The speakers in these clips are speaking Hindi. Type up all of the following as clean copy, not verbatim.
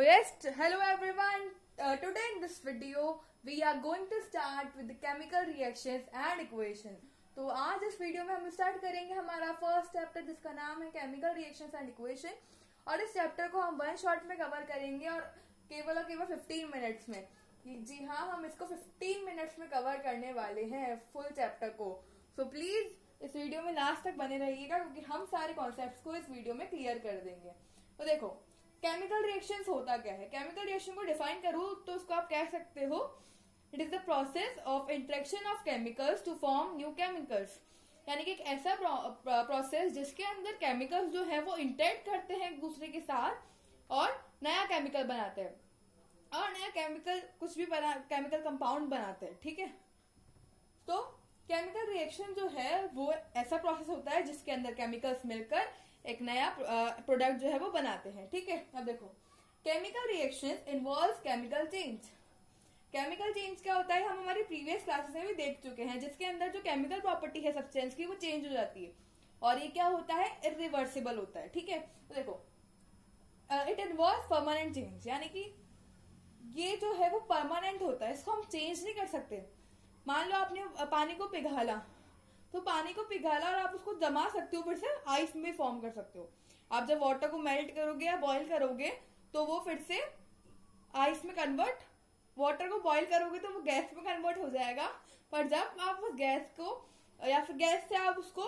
yes, hello everyone. Today in this video, we are going to start with the chemical reactions and equation. तो आज इस वीडियो में हम स्टार्ट करेंगे हमारा फर्स्ट चैप्टर जिसका नाम है केमिकल रिएक्शंस एंड इक्वेशन। और इस चैप्टर को हम वन शॉट में कवर करेंगे और केवल 15 मिनट्स में। जी हाँ, हम इसको 15 मिनट्स में कवर करने वाले हैं फुल चैप्टर को। सो प्लीज इस वीडियो में लास्ट तक बने रहिएगा क्योंकि हम सारे कॉन्सेप्ट्स को इस वीडियो में क्लियर कर देंगे। तो देखो, केमिकल रिएक्शंस होता क्या है। केमिकल रिएक्शन को डिफाइन करूं तो उसको आप कह सकते हो, it is the process of interaction of chemicals to form new chemicals. यानी कि एक ऐसा प्रोसेस जिसके अंदर केमिकल्स जो है वो इंटरेक्ट करते हैं एक दूसरे के साथ और नया केमिकल बनाते हैं और नया केमिकल कुछ भी केमिकल कंपाउंड बनाते हैं। ठीक है, तो केमिकल रिएक्शन जो है वो ऐसा प्रोसेस होता है जिसके अंदर केमिकल्स मिलकर एक नया प्रोडक्ट जो है वो बनाते हैं। ठीक है, अब देखो, chemical reactions involve chemical change. Chemical change क्या होता है हम हमारी प्रीवियस क्लासेस में भी देख चुके हैं, जिसके अंदर जो केमिकल प्रॉपर्टी है सब्सटेंस की वो चेंज हो जाती है और ये क्या होता है, इरिवर्सिबल होता है। ठीक है, तो देखो, इट इन्वॉल्व परमानेंट चेंज, यानी कि ये जो है वो परमानेंट होता है, इसको हम चेंज नहीं कर सकते। मान लो आपने पानी को पिघाला, तो पानी को पिघाला और आप उसको जमा सकते हो, फिर से आइस में फॉर्म कर सकते हो। आप जब वाटर को मेल्ट करोगे या बॉईल करोगे तो वो फिर से आइस में कन्वर्ट, वाटर को बॉईल करोगे तो वो गैस में कन्वर्ट हो जाएगा। पर जब आप उस गैस को या फिर गैस से आप उसको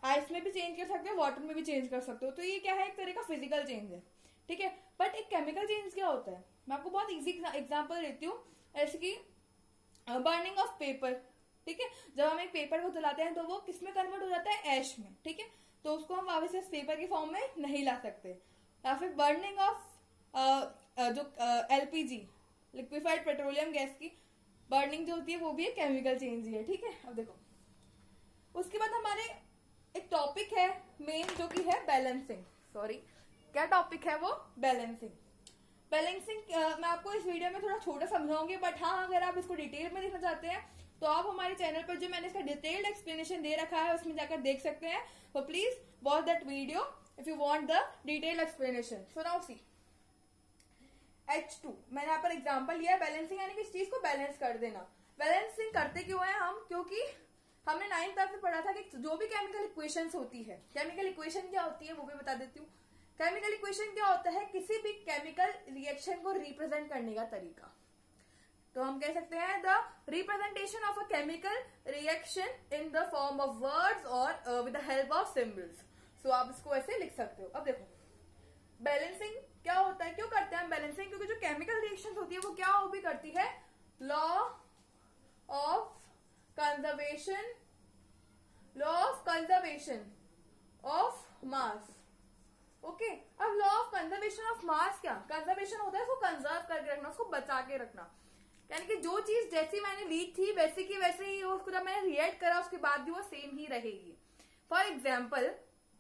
आइस में भी चेंज कर सकते हो, वाटर में भी चेंज कर सकते हो। तो ये क्या है, एक तरह का फिजिकल चेंज है। ठीक है, बट एक केमिकल चेंज क्या होता है, मैं आपको बहुत इजी एग्जांपल देती हूँ, जैसे कि बर्निंग ऑफ पेपर। ठीक है, जब हम एक पेपर को जलाते हैं तो वो किसमें कन्वर्ट हो जाता है, ऐश में। ठीक है, तो उसको हम वापस इस पेपर की फॉर्म में नहीं ला सकते। या फिर बर्निंग ऑफ जो एलपीजी, लिक्विफाइड पेट्रोलियम गैस की बर्निंग जो होती है वो भी एक केमिकल चेंज ही है। ठीक है, अब देखो, उसके बाद हमारे एक टॉपिक है मेन जो कि है बैलेंसिंग। सॉरी, क्या टॉपिक है वो, बैलेंसिंग। बैलेंसिंग मैं आपको इस वीडियो में थोड़ा छोटा समझाऊंगी, बट हाँ, अगर आप इसको डिटेल में देखना चाहते हैं तो आप हमारे चैनल पर जो मैंने इसका डिटेल्ड एक्सप्लेनेशन दे रखा है उसमें जाकर देख सकते हैं। तो please watch that video if you want the detailed explanation. So now C, H2 मैंने यहाँ पर एग्जांपल लिया है बैलेंसिंग, यानी कि इस चीज को बैलेंस कर देना। बैलेंसिंग करते क्यों है हम, क्योंकि हमने 9th क्लास में पढ़ा था कि जो भी केमिकल इक्वेशंस होती है, केमिकल इक्वेशन क्या होती है वो भी बता देती हूँ। केमिकल इक्वेशन क्या होता है, किसी भी केमिकल रिएक्शन को रिप्रेजेंट करने का तरीका। तो हम कह सकते हैं the representation of a chemical reaction in the form of words और with the help of symbols. So आप इसको ऐसे लिख सकते हो। अब देखो, बैलेंसिंग क्या होता है, क्यों करते हैं हम बैलेंसिंग, क्योंकि जो केमिकल रिएक्शन होती है वो क्या वो भी करती है, law of conservation, law of conservation of mass. Okay, अब law of conservation of mass क्या, कंजर्वेशन होता है उसको कंजर्व करके रखना, उसको बचा के रखना। यानी कि जो चीज जैसी मैंने ली थी वैसे की वैसे ही उसको जब मैंने रिएक्ट करा उसके बाद भी वो सेम ही रहेगी। For example,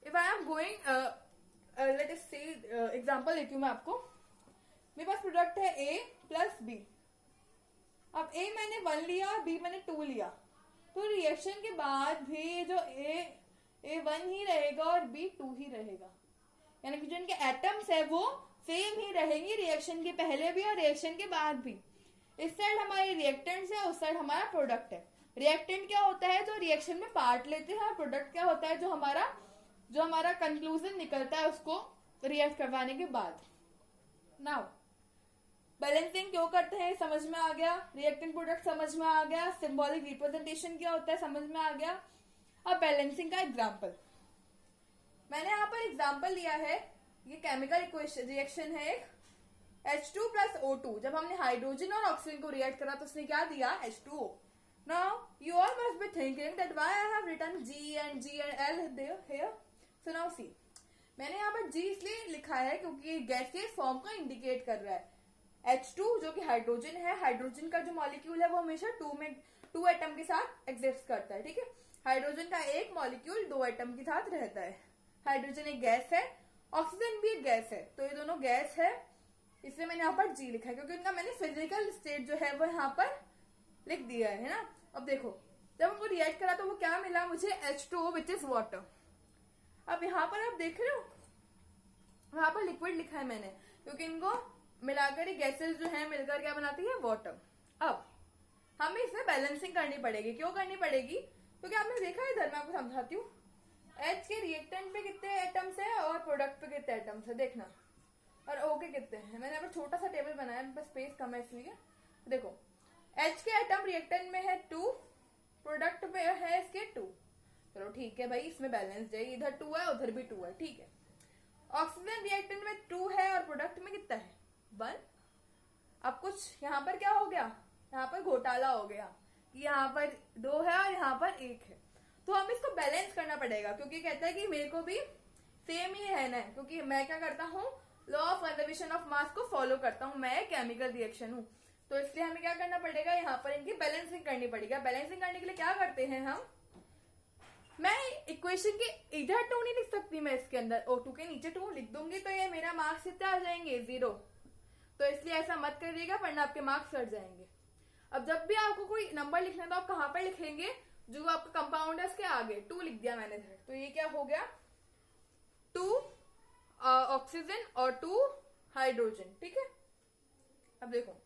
if I am going let us से एग्जाम्पल लेती हूँ मैं आपको। मेरे पास प्रोडक्ट है A प्लस B। अब A मैंने 1 लिया और B मैंने 2 लिया, तो रिएक्शन के बाद भी जो A 1 ही रहेगा और B 2 ही रहेगा। यानी कि जो इनके एटम्स है वो सेम ही रहेंगी रिएक्शन के पहले भी और रिएक्शन के बाद भी। इस साइड हमारे रिएक्टेंट्स है, उस साइड हमारा प्रोडक्ट है। रिएक्टेंट क्या होता है, जो रिएक्शन में पार्ट लेते हैं, और प्रोडक्ट क्या होता है, जो हमारा कंक्लूजन निकलता है उसको रिएक्ट करवाने के बाद। नाउ बैलेंसिंग क्यों करते हैं समझ में आ गया, रिएक्टेंट प्रोडक्ट समझ में आ गया, सिंबॉलिक रिप्रेजेंटेशन क्या होता है समझ में आ गया। अब बैलेंसिंग का एग्जाम्पल, मैंने यहाँ पर एग्जाम्पल लिया है, ये केमिकल इक्वेशन रिएक्शन है एक H2 प्लस O2। जब हमने हाइड्रोजन और ऑक्सीजन को रिएक्ट करा तो उसने क्या दिया, H2O। Now you all must be thinking that why I have written G and L here। So now see, मैंने यहाँ पर G इसलिए लिखा है क्योंकि गैसियस फॉर्म को इंडिकेट कर रहा है। H2 जो कि हाइड्रोजन है, हाइड्रोजन का जो मॉलिक्यूल है वो हमेशा 2 एटम के साथ एग्जिस्ट करता है। ठीक है, हाइड्रोजन का एक मॉलिक्यूल 2 एटम के साथ रहता है। हाइड्रोजन एक गैस है, ऑक्सीजन भी एक गैस है, तो ये दोनों गैस है, इसलिए मैंने यहाँ पर G लिखा है क्योंकि इनका मैंने फिजिकल स्टेट जो है वो यहाँ पर लिख दिया है ना। अब देखो, जब उनको रिएक्ट करा तो वो क्या मिला मुझे, H2O विच इज वाटर। अब यहाँ पर आप देख रहे हो, यहाँ पर लिक्विड लिखा है मैंने क्योंकि इनको मिलाकर ही गैसेस जो है मिलकर क्या बनाती है, वाटर। अब हमें इसमें बैलेंसिंग करनी पड़ेगी। क्यों करनी पड़ेगी? क्योंकि आपने देखा है, इधर मैं आपको समझाती हूँ, H के रिएक्टेंट पे कितने एटम्स है और प्रोडक्ट पे कितने एटम्स है, देखना। और O के कितने हैं। मैंने यहाँ पर छोटा सा टेबल बनाया, बस स्पेस कम है इसलिए। देखो H के एटम रिएक्टेंट में है 2, प्रोडक्ट पे है इसके 2। चलो ठीक है भाई, इसमें बैलेंस है, इधर 2 है उधर भी 2 है, ठीक है। ऑक्सीजन रिएक्टेंट में 2 है और प्रोडक्ट में कितना है, 1। अब कुछ यहाँ पर क्या हो गया, यहाँ पर घोटाला हो गया कि यहाँ पर 2 है और यहाँ पर 1 है। तो हमें इसको बैलेंस करना पड़ेगा, क्योंकि कहता है कि मेरे को भी सेम ही रहना है, क्योंकि मैं क्या करता हूँ, लॉ ऑफ कंजर्वेशन ऑफ मास को फॉलो करता हूँ, मैं केमिकल रिएक्शन हूँ। तो इसलिए हमें क्या करना पड़ेगा, यहाँ पर इनकी बैलेंसिंग करनी पड़ेगी। बैलेंसिंग करने के लिए क्या करते हैं हम, मैं इक्वेशन के इधर 2 नहीं लिख सकती, मैं इसके अंदर O2 के नीचे 2 लिख दूंगी, तो ये मेरा मार्क्स कितने आ जाएंगे, 0। तो इसलिए ऐसा मत करिएगा, वरना आपके मार्क्स कट जाएंगे। अब जब भी आपको कोई नंबर लिखना है तो आप कहाँ पर लिखेंगे, जो आपका कंपाउंड है उसके आगे 2 लिख दिया मैंने। तो ये क्या हो गया, 2 ऑक्सीजन और 2 हाइड्रोजन, ठीक है। अब देखो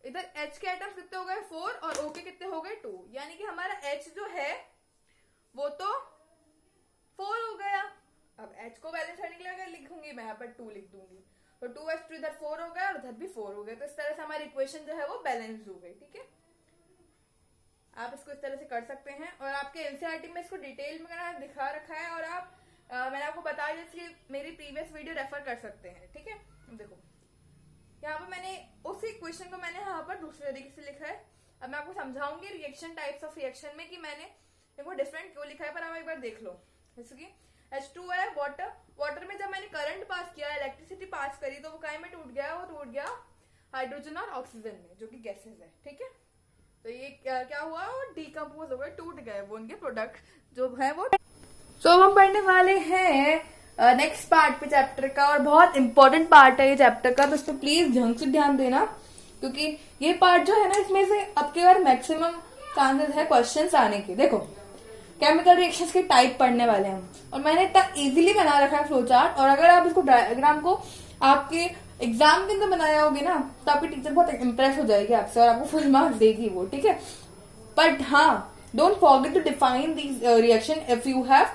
इधर H के एटम्स कितने हो गए, 4, और O के कितने हो गए, 2। यानी कि हमारा H जो है वो तो 4 हो गया। अब H को बैलेंस करने के लिए अगर लिखूंगी मैं यहाँ पर 2 लिख दूंगी, तो 2H2 इधर 4 हो गया और उधर भी 4 हो गया। तो इस तरह से हमारी इक्वेशन जो है वो बैलेंस हो गई, ठीक है। आप इसको इस तरह से कर सकते हैं, और आपके एनसीईआरटी में इसको डिटेल में दिखा रखा है, और आप मैंने आपको बताया जैसे मेरी प्रीवियस वीडियो रेफर कर सकते हैं, ठीक है। देखो यहाँ पर मैंने उसी इक्वेशन को मैंने यहाँ पर दूसरे तरीके से लिखा है। अब मैं आपको समझाऊंगी रिएक्शन टाइप्स ऑफ रिएक्शन में कि मैंने देखो डिफरेंट क्यों लिखा है, पर आप एक बार देख लो। जैसे कि H2 है, वाटर में जब मैंने करंट पास किया, इलेक्ट्रिसिटी पास करी, तो वो काय में टूट गया, वो टूट गया हाइड्रोजन और ऑक्सीजन में, जो कि गैसेज है, ठीक है। तो ये क्या हुआ, वो डिकम्पोज हो गए, टूट गए वो उनके प्रोडक्ट जो है वो। तो हम पढ़ने वाले हैं नेक्स्ट पार्ट पे चैप्टर का, और बहुत इंपॉर्टेंट पार्ट है ये चैप्टर का, तो इस पर प्लीज ढंग से ध्यान देना, क्योंकि ये पार्ट जो है ना, इसमें से अब के बार मैक्सिमम चांसेस है क्वेश्चंस आने के। देखो केमिकल रिएक्शंस के टाइप पढ़ने वाले हैं, और मैंने इतना इजीली बना रखा है फ्लो चार्ट, और अगर आप इसको डायग्राम को आपके एग्जाम के अंदर बनाया होगे ना, तो आपकी टीचर बहुत इम्प्रेस हो जाएगी आपसे और आपको फुल मार्क्स देगी वो, ठीक है। बट हाँ, don't forget to define these reaction if you have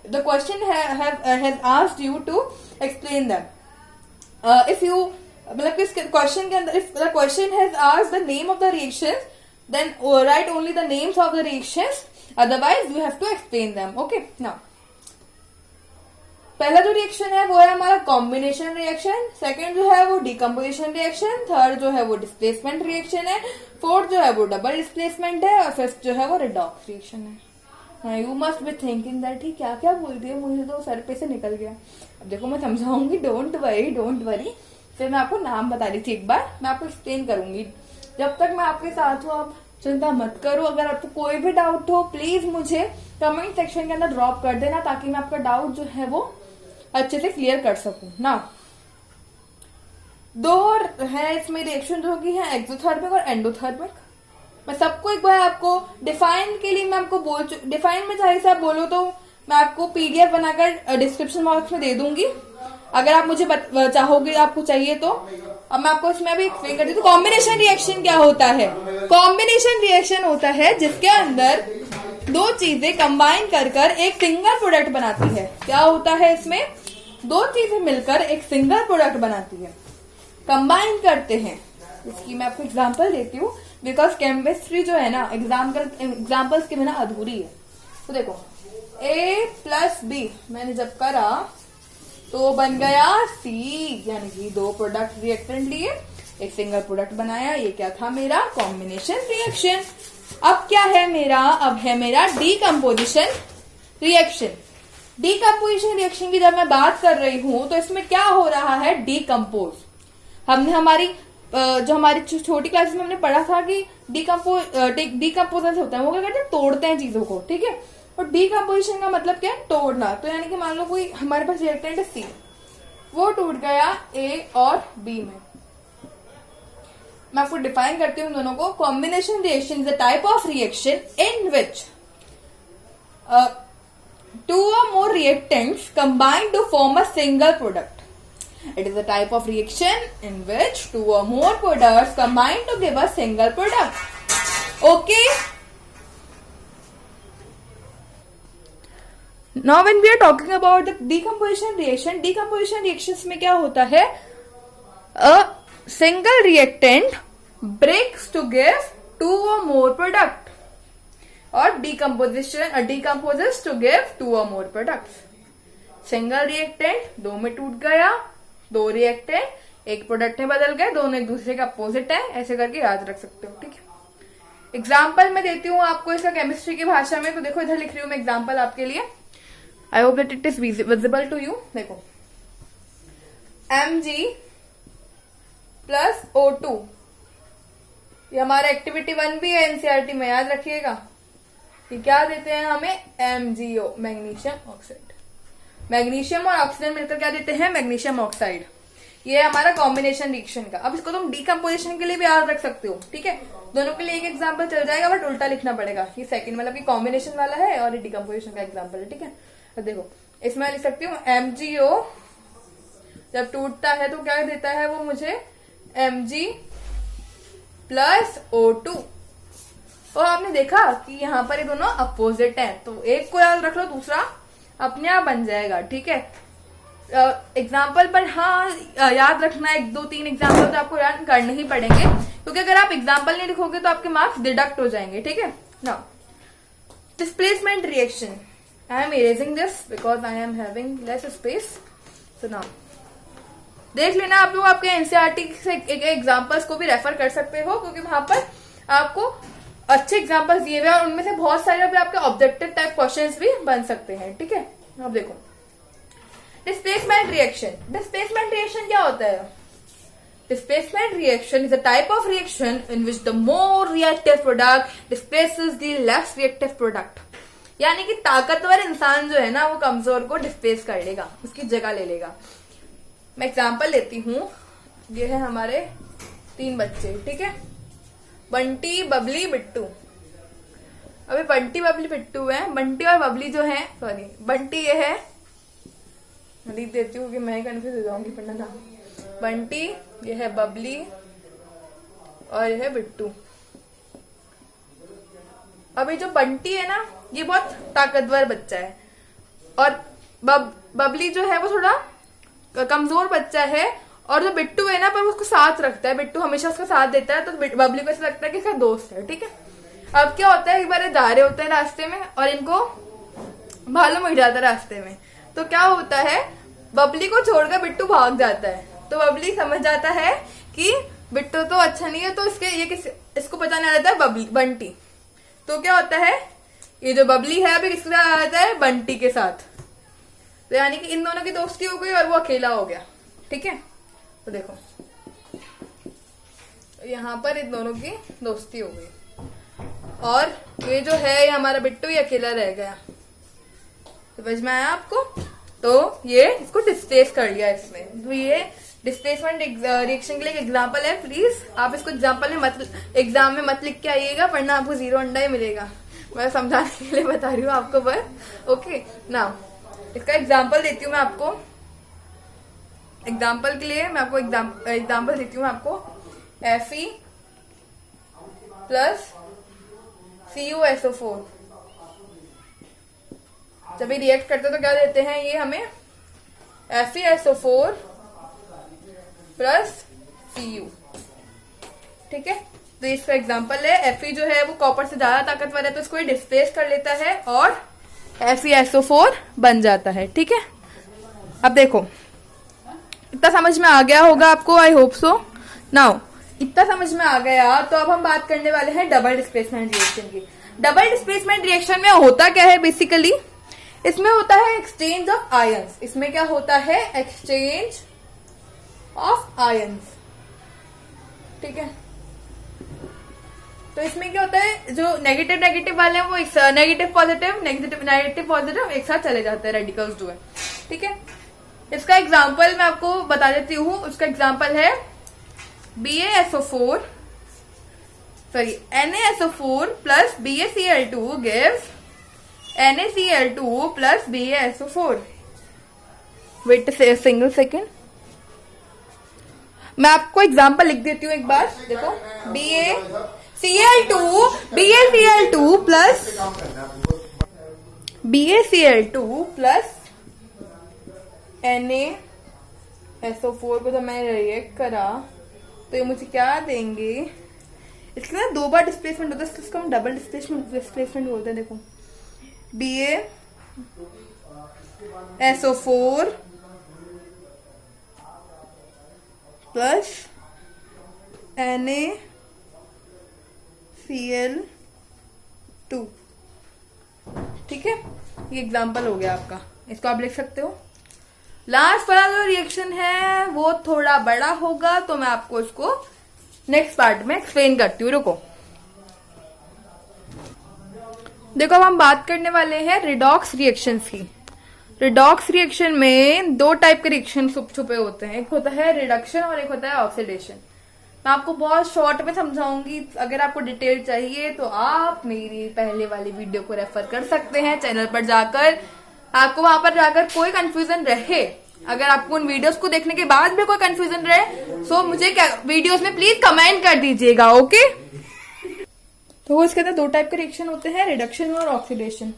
the question has asked you to explain them. If you मतलब इस क्वेश्चन के अंदर if the question has asked the name of the reactions, then write only the names of the reactions, otherwise you have to explain them. Okay, now पहला जो रिएक्शन है वो है हमारा कॉम्बिनेशन रिएक्शन, सेकंड जो है वो डिकम्पोजिशन रिएक्शन, थर्ड जो है वो डिस्प्लेसमेंट रिएक्शन है, फोर्थ जो है वो डबल डिस्प्लेसमेंट है, और फिफ्थ जो है वो रिडॉक्स रिएक्शन है। You must be thinking that he क्या क्या बोल दिया, मुझे तो सर पे से निकल गया। अब देखो मैं समझाऊंगी, डोंट वरी। फिर मैं आपको नाम बता रही थी, एक बार मैं आपको एक्सप्लेन करूंगी। जब तक मैं आपके साथ हूँ आप चिंता मत करो। अगर आपको कोई भी डाउट हो प्लीज मुझे कमेंट सेक्शन के अंदर ड्रॉप कर देना, ताकि मैं आपका डाउट जो है वो अच्छे से क्लियर कर सकूं ना। 2 है इसमें रिएक्शन जो की है, एक्सोथर्मिक और एंडोथर्मिक। मैं सबको एक बार आपको डिफाइन के लिए मैं आपको डिफाइन में चाहे से आप बोलो तो मैं आपको पीडीएफ बनाकर डिस्क्रिप्शन बॉक्स में दे दूंगी, अगर आप मुझे चाहोगे, आपको चाहिए तो। अब मैं आपको इसमें अभी एक्सप्लेन करती हूँ। कॉम्बिनेशन रिएक्शन क्या होता है? कॉम्बिनेशन रिएक्शन होता है जिसके अंदर 2 चीजें कंबाइन कर एक सिंगल प्रोडक्ट बनाती है। क्या होता है इसमें? 2 चीजें मिलकर एक सिंगल प्रोडक्ट बनाती है, कंबाइन करते हैं। इसकी मैं आपको एग्जांपल देती हूँ, बिकॉज केमिस्ट्री जो है ना एग्जाम्पल्स के बिना अधूरी है। तो देखो A + B मैंने जब करा तो बन गया C, यानी कि 2 प्रोडक्ट रिएक्टेंट लिए एक सिंगल प्रोडक्ट बनाया। ये क्या था? मेरा कॉम्बिनेशन रिएक्शन। अब क्या है मेरा? अब है मेरा डीकम्पोजिशन रिएक्शन। डीकम्पोजिशन रिएक्शन की जब मैं बात कर रही हूं तो इसमें क्या हो रहा है? डीकम्पोज। हमने हमारी छोटी क्लासेस में हमने पढ़ा था कि डीकम्पोजन होता है, वो क्या करते हैं? तोड़ते हैं चीजों को, ठीक है। और डीकम्पोजिशन का मतलब क्या है? तोड़ना। तो यानी कि मान लो कोई हमारे पास रिएक्टेंट है C, वो टूट गया A और B में। मैं आपको डिफाइन करती हूँ दोनों को। Combination reaction is a type of reaction in which 2 or more reactants combine to form a single product. It is a type of reaction in which two or more products combine to give a single product. Okay. Now when we are talking about the decomposition reactions में क्या होता है? A single reactant breaks to give two or more product, और decomposes to give two or more products. Single reactant दो में टूट गया, दो रिएक्टेंट एक प्रोडक्ट में बदल गए, दोनों एक दूसरे का अपोजिट है, ऐसे करके याद रख सकते हो. ठीक है, एग्जाम्पल मैं देती हूँ आपको इसका केमिस्ट्री की भाषा में. तो देखो इधर लिख रही हूँ मैं एग्जाम्पल आपके लिए. I hope that it is visible to you. देखो Mg प्लस O2, ये हमारा एक्टिविटी 1 भी है एनसीईआरटी में, याद रखिएगा. ये क्या देते हैं हमें? MgO, magnesium oxide. मैग्नीशियम और ऑक्सीजन मिलकर क्या देते हैं? Magnesium oxide. ये हमारा कॉम्बिनेशन रिएक्शन का. अब इसको तुम डीकम्पोजिशन के लिए भी याद रख सकते हो. ठीक है, दोनों के लिए एक एग्जांपल चल जाएगा, बट उल्टा लिखना पड़ेगा. ये सेकंड मतलब कि कॉम्बिनेशन वाला है और ये डीकम्पोजिशन का एग्जांपल है. ठीक है, तो देखो इसमें लिख सकती हूँ MgO जब टूटता है तो क्या देता है वो मुझे? Mg plus O2. और आपने देखा कि यहाँ पर ये दोनों अपोजिट हैं, तो एक को याद रख लो, दूसरा अपने आप बन जाएगा. ठीक है, एग्जाम्पल पर हाँ याद रखना, 1 2 3 एग्जाम्पल तो आपको याद करने ही पड़ेंगे, क्योंकि अगर आप एग्जाम्पल नहीं लिखोगे तो आपके मार्क्स डिडक्ट हो जाएंगे. ठीक है, now displacement reaction. I am erasing this because I am having less space. So now देख लेना आप लोग, आपके एनसीईआरटी से एक एग्जाम्पल्स को भी रेफर कर सकते हो, क्योंकि वहां पर आपको अच्छे एग्जाम्पल्स दिए हुए हैं और उनमें से बहुत सारे भी आपके ऑब्जेक्टिव टाइप क्वेश्चंस भी बन सकते हैं. ठीक है, अब देखो डिस्प्लेसमेंट रिएक्शन क्या होता है? Displacement reaction is a type of reaction in which the more reactive product displaces the less reactive product. यानी कि ताकतवर इंसान जो है ना, वो कमजोर को डिस्प्लेस कर लेगा, उसकी जगह ले लेगा. मैं एग्जाम्पल लेती हूँ. ये है हमारे 3 बच्चे. ठीक है, बंटी, बबली, बिट्टू. अभी बंटी, बबली, बिट्टू है. बंटी और बबली जो है, सॉरी बंटी ये है, लिख देती हूँ कि मैं कंफ्यूज हो जाऊंगी पढ़ना था. बंटी, ये है बबली और ये है बिट्टू. अभी जो बंटी है ना, ये बहुत ताकतवर बच्चा है, और बबली जो है वो थोड़ा कमजोर बच्चा है, और जो बिट्टू है ना, पर उसको साथ रखता है. बिट्टू हमेशा उसका साथ देता है, तो बबली को ऐसा लगता है कि इसका दोस्त है. ठीक है, अब क्या होता है, एक बार जा रहे होते हैं रास्ते में और इनको मालूम हो जाता है रास्ते में, तो क्या होता है, बबली को छोड़कर बिट्टू भाग जाता है. तो बबली समझ जाता है कि बिट्टू तो अच्छा नहीं है, तो इसको पता नहीं रहता है बंटी. तो क्या होता है, ये जो बबली है अभी किसके साथ आ जाता है? बंटी के साथ. तो यानी कि इन दोनों की दोस्ती हो गई और वो अकेला हो गया. ठीक है, तो देखो यहाँ पर इन दोनों की दोस्ती हो गई, और ये जो है ये हमारा बिट्टू ये अकेला रह गया. तो समझ में आया आपको? तो ये इसको डिस्प्लेस कर लिया इसमें. तो ये डिस्प्लेसमेंट रिएक्शन के लिए एग्जाम्पल है. प्लीज आप इसको एग्जाम्पल में एग्जाम में मत लिख के आइएगा, वरना आपको 0 अंडा ही मिलेगा. मैं समझाने के लिए बता रही हूँ आपको बस. ओके, नाउ इसका एग्जाम्पल देती हूँ मैं आपको. एग्जाम्पल के लिए मैं आपको एग्जाम्पल देती हूँ आपको. Fe प्लस CuSO4 जब ये रिएक्ट करते तो क्या देते हैं ये हमें? FeSO4 plus Cu. ठीक है, तो इसका एग्जाम्पल है. Fe जो है वो कॉपर से ज्यादा ताकतवर है, तो इसको डिस्प्लेस कर लेता है और FeSO4 बन जाता है. ठीक है, अब देखो इतना समझ में आ गया होगा आपको, आई होप सो. नाउ इतना समझ में आ गया, तो अब हम बात करने वाले हैं डबल डिस्प्लेसमेंट रिएक्शन की. डबल डिस्प्लेसमेंट रिएक्शन में होता क्या है? बेसिकली इसमें होता है एक्सचेंज ऑफ आयंस. इसमें क्या होता है? Exchange of ions. ठीक है, तो इसमें क्या होता है, जो नेगेटिव वाले हैं वो नेगेटिव पॉजिटिव एक साथ चले जाते हैं, रेडिकल्स जो है. ठीक है, इसका एग्जाम्पल मैं आपको बता देती हूँ. उसका एग्जाम्पल है NaSO4 plus BaCl2 gives NaCl2 plus BaSO4. Wait single second. मैं आपको एग्जांपल लिख देती हूँ एक बार, देखो BaCl2 plus BaCl2 plus NaSO4 को तो मैंने रिएक्ट करा तो ये मुझे क्या देंगे, इसके ना 2 बार डिस्प्लेसमेंट होता है, इसको हम डबल डिस्प्लेसमेंट बोलते हैं। देखो BaSO4 प्लस NaCl2, ठीक है। ये एग्जांपल हो गया आपका, इसको आप लिख सकते हो। लास्ट वाला जो रिएक्शन है वो थोड़ा बड़ा होगा तो मैं आपको इसको नेक्स्ट पार्ट में एक्सप्लेन करती हूँ, रुको। देखो अब हम बात करने वाले हैं रिडॉक्स रिएक्शंस की। रिडॉक्स रिएक्शन में 2 टाइप के रिएक्शन छुपे होते हैं, एक होता है रिडक्शन और एक होता है ऑक्सीडेशन। मैं आपको बहुत शॉर्ट में समझाऊंगी, अगर आपको डिटेल चाहिए तो आप मेरी पहले वाली वीडियो को रेफर कर सकते हैं चैनल पर जाकर। आपको वहां पर जाकर कोई कंफ्यूजन रहे, अगर आपको उन वीडियोस को देखने के बाद भी कोई कंफ्यूजन रहे तो मुझे वीडियोस में प्लीज कमेंट कर दीजिएगा, ओके। तो इसके अंदर 2 टाइप के रिएक्शन होते हैं, रिडक्शन और ऑक्सीडेशन।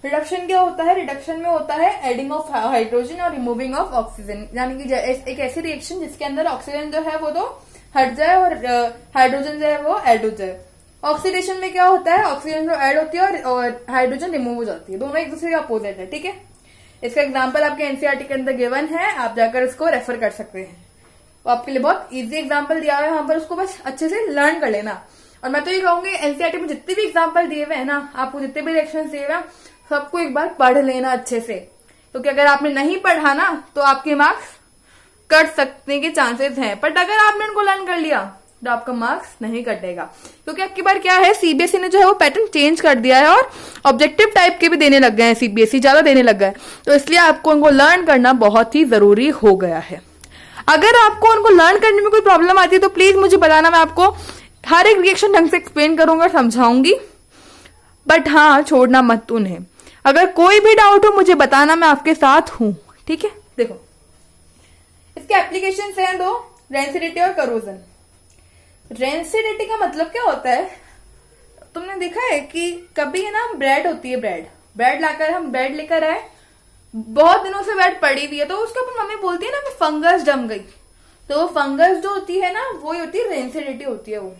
रिडक्शन क्या होता है, रिडक्शन में होता है एडिंग ऑफ हाइड्रोजन और रिमूविंग ऑफ ऑक्सीजन, यानी कि एक ऐसी रिएक्शन जिसके अंदर ऑक्सीजन जो है वो तो हट जाए और हाइड्रोजन जो है वो ऐड हो जाए। ऑक्सीडेशन में क्या होता है, ऑक्सीजन जो ऐड होती है और हाइड्रोजन रिमूव हो जाती है, दोनों एक दूसरे के अपोजिट है, ठीक है। इसका एग्जांपल आपके एनसीईआरटी के अंदर गिवन है, आप जाकर इसको रेफर कर सकते हैं। तो आपके लिए बहुत इजी एग्जांपल दिया हुआ है वहां पर, उसको बस अच्छे से लर्न कर लेना। और मैं तो ये कहूंगी एनसीईआरटी में जितने भी एग्जांपल दिए हुए हैं ना, आपको जितने भी रिएक्शन दिए हुए हैं सबको एक बार पढ़ लेना अच्छे से, क्योंकि अगर आपने नहीं पढ़ा ना तो आपके मार्क्स कट सकने के चांसेस हैं, बट अगर आपने उनको लर्न कर लिया तो आपका मार्क्स नहीं कटेगा। क्योंकि आपकी बार क्या है, सीबीएसई ने जो है वो पैटर्न चेंज कर दिया है और ऑब्जेक्टिव टाइप के भी देने लग गए हैं, सीबीएसई ज्यादा देने लग गए, तो इसलिए आपको उनको लर्न करना बहुत ही जरूरी हो गया है। अगर आपको उनको लर्न करने में कोई प्रॉब्लम आती है तो प्लीज मुझे बताना, मैं आपको हर एक रिएक्शन ढंग से एक्सप्लेन करूंगा, समझाऊंगी, बट हाँ छोड़ना मत उन्हें। अगर कोई भी डाउट हो मुझे बताना, मैं आपके साथ हूं, ठीक है। देखो इसके एप्लीकेशन हैं 2, रेंसिडिटी और करोजन। रेंसिडिटी का मतलब क्या होता है, तुमने देखा है कि कभी है ना ब्रेड होती है, ब्रेड लाकर हम ब्रेड लेकर आए, बहुत दिनों से ब्रेड पड़ी हुई है तो उसके ऊपर मम्मी बोलती है ना फंगस जम गई, तो वो फंगस जो होती है ना वो होती है रेंसिडिटी होती है वो,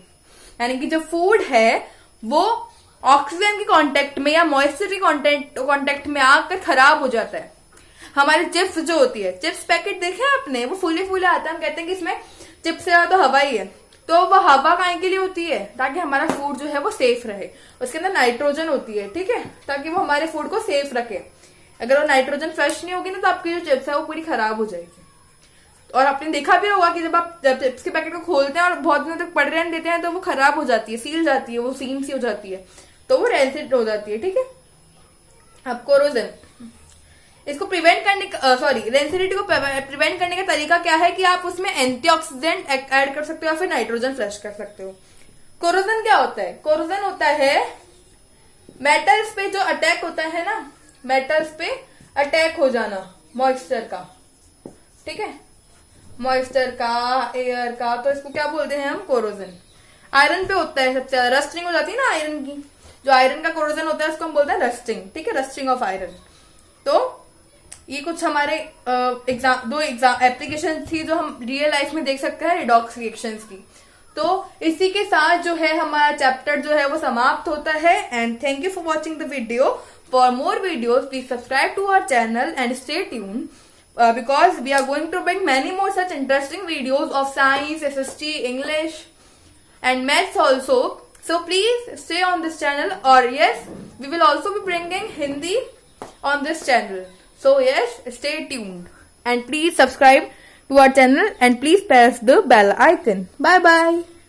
यानी कि जो फूड है वो ऑक्सीजन के कांटेक्ट में या मॉइस्चर के कांटेक्ट में आकर खराब हो जाता है। हमारी चिप्स जो होती है, चिप्स पैकेट देखे आपने, वो फूले फूले आता है, हम कहते हैं कि इसमें चिप्स से तो हवा ही है, तो वो हवा काहे के लिए होती है, ताकि हमारा फूड जो है वो सेफ रहे। उसके अंदर नाइट्रोजन होती है, ठीक है, ताकि वो हमारे फूड को सेफ रखे। अगर वो नाइट्रोजन फ्रेश नहीं होगी ना तो आपकी जो चिप्स है वो पूरी खराब हो जाएगी। और आपने देखा भी होगा कि जब आप चिप्स के पैकेट को खोलते हैं और बहुत दिनों तक पड़े रहने देते हैं तो वो खराब हो जाती है, सील जाती है, वो सीम सी हो जाती है, तो वो रेंसिड हो जाती है, ठीक है। अब कोरोजन, इसको प्रिवेंट करने रेंसिडिटी को प्रिवेंट करने का तरीका क्या है कि आप उसमें एंटीऑक्सीडेंट ऐड कर सकते हो या फिर नाइट्रोजन फ्लश कर सकते हो। कोरोजन क्या होता है, कोरोजन होता है मेटल्स पे जो अटैक होता है ना, मेटल्स पे अटैक हो जाना मॉइस्चर का, ठीक है, मॉइस्चर का, एयर का, तो इसको क्या बोलते हैं हम, कोरोजन। आयरन पे होता है सबसे ज्यादा, रस्टिंग हो जाती है ना आयरन की, जो आयरन का कोरोजन होता है उसको हम बोलते हैं रस्टिंग, ठीक है, रस्टिंग ऑफ आयरन। तो ये कुछ हमारे दो एप्लीकेशन थी जो हम रियल लाइफ में देख सकते हैं रिडॉक्स रिएक्शंस की। तो इसी के साथ जो है हमारा चैप्टर जो है वो समाप्त होता है। And thank you for watching the video. For more videos please subscribe to our channel and stay tune because we are going to bring many more such interesting videos of science, SST, English and maths also. So please stay on this channel, or yes, we will also be bringing Hindi on this channel. So yes, stay tuned and please subscribe to our channel and please press the bell icon. Bye bye.